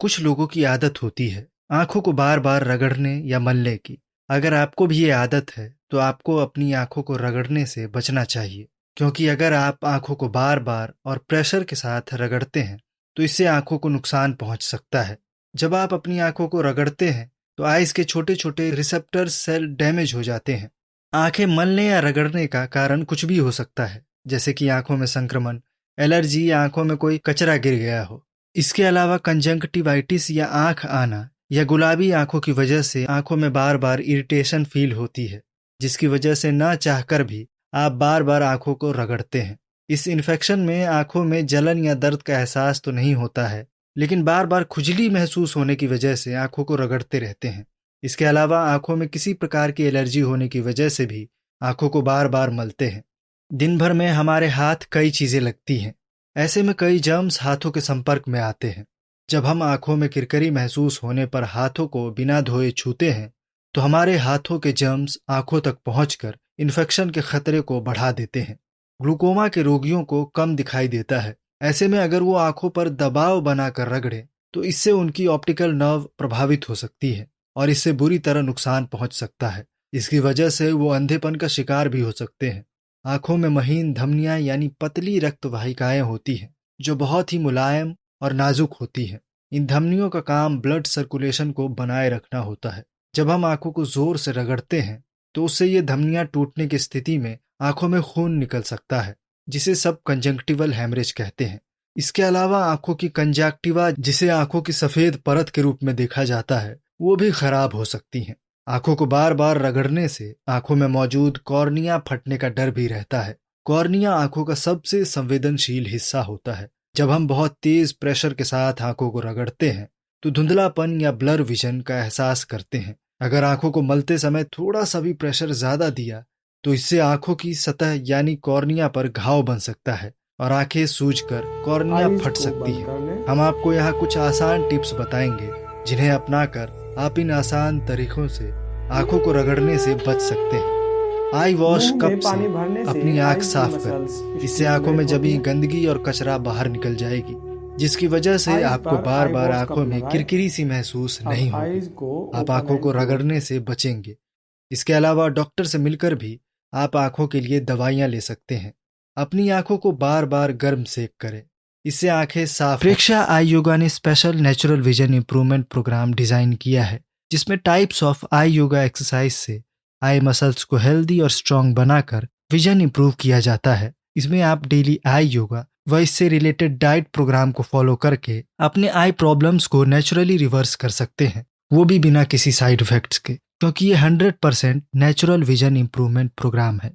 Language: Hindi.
कुछ लोगों की आदत होती है आंखों को बार बार रगड़ने या मलने की। अगर आपको भी ये आदत है तो आपको अपनी आंखों को रगड़ने से बचना चाहिए, क्योंकि अगर आप आंखों को बार बार और प्रेशर के साथ रगड़ते हैं तो इससे आंखों को नुकसान पहुंच सकता है। जब आप अपनी आंखों को रगड़ते हैं तो आइस के छोटे छोटे रिसेप्टर सेल डैमेज हो जाते हैं। आंखें मलने या रगड़ने का कारण कुछ भी हो सकता है, जैसे कि आंखों में संक्रमण, एलर्जी या आंखों में कोई कचरा गिर गया हो। इसके अलावा कंजंक्टिवाइटिस या आंख आना या गुलाबी आंखों की वजह से आंखों में बार बार इरिटेशन फील होती है, जिसकी वजह से ना चाहकर भी आप बार बार आंखों को रगड़ते हैं। इस इन्फेक्शन में आंखों में जलन या दर्द का एहसास तो नहीं होता है, लेकिन बार बार खुजली महसूस होने की वजह से आंखों को रगड़ते रहते हैं। इसके अलावा आंखों में किसी प्रकार की एलर्जी होने की वजह से भी आंखों को बार बार मलते हैं। दिन भर में हमारे हाथ कई चीजें लगती हैं। ऐसे में कई जर्म्स हाथों के संपर्क में आते हैं। जब हम आंखों में किरकिरी महसूस होने पर हाथों को बिना धोए छूते हैं तो हमारे हाथों के जर्म्स आंखों तक पहुंचकर इन्फेक्शन के खतरे को बढ़ा देते हैं। ग्लूकोमा के रोगियों को कम दिखाई देता है। ऐसे में अगर वो आंखों पर दबाव बनाकर रगड़े तो इससे उनकी ऑप्टिकल नर्व प्रभावित हो सकती है और इससे बुरी तरह नुकसान पहुंच सकता है। इसकी वजह से वो अंधेपन का शिकार भी हो सकते हैं। आंखों में महीन धमनियां यानी पतली रक्त वाहिकाएं होती हैं, जो बहुत ही मुलायम और नाजुक होती हैं। इन धमनियों का काम ब्लड सर्कुलेशन को बनाए रखना होता है। जब हम आंखों को जोर से रगड़ते हैं तो उससे ये धमनियां टूटने की स्थिति में आंखों में खून निकल सकता है, जिसे सब कंजंक्टिवल हैमरेज कहते हैं। इसके अलावा आंखों की कंजक्टिवा, जिसे आंखों की सफेद परत के रूप में देखा जाता है, वो भी खराब हो सकती हैं। आंखों को बार बार रगड़ने से आंखों में मौजूद कॉर्निया फटने का डर भी रहता है। कॉर्निया आंखों का सबसे संवेदनशील हिस्सा होता है। जब हम बहुत तेज प्रेशर के साथ आंखों को रगड़ते हैं तो धुंधलापन या ब्लर विजन का एहसास करते हैं। अगर आंखों को मलते समय थोड़ा सा भी प्रेशर ज्यादा दिया तो इससे आंखों की सतह यानी कॉर्निया पर घाव बन सकता है और आंखें सूजकर कॉर्निया फट सकती है। हम आपको यहाँ कुछ आसान टिप्स बताएंगे जिन्हें अपनाकर आप इन आसान तरीकों से आंखों को रगड़ने से बच सकते हैं। आई वॉश कप से अपनी आंख साफ करें। इससे आंखों में जमी गंदगी और कचरा बाहर निकल जाएगी, जिसकी वजह से आपको बार बार आंखों में किरकिरी सी महसूस नहीं होगी। आप आंखों को रगड़ने से बचेंगे। इसके अलावा डॉक्टर से मिलकर भी आप आंखों के लिए दवाइयां ले सकते हैं। अपनी आंखों को बार बार गर्म सेक करें, इससे आंखें साफ। प्रेक्षा आई योगा ने special natural vision improvement program design किया है, जिसमें types of eye yoga exercise से आई मसल्स को हेल्दी और स्ट्रांग बनाकर विजन इंप्रूव किया जाता है। इसमें आप डेली आई योगा व इससे रिलेटेड डाइट प्रोग्राम को फॉलो करके अपने आई प्रॉब्लम्स को नेचुरली रिवर्स कर सकते हैं, वो भी बिना किसी साइड इफेक्ट्स के, क्योंकि ये 100% नेचुरल विजन इंप्रूवमेंट प्रोग्राम है।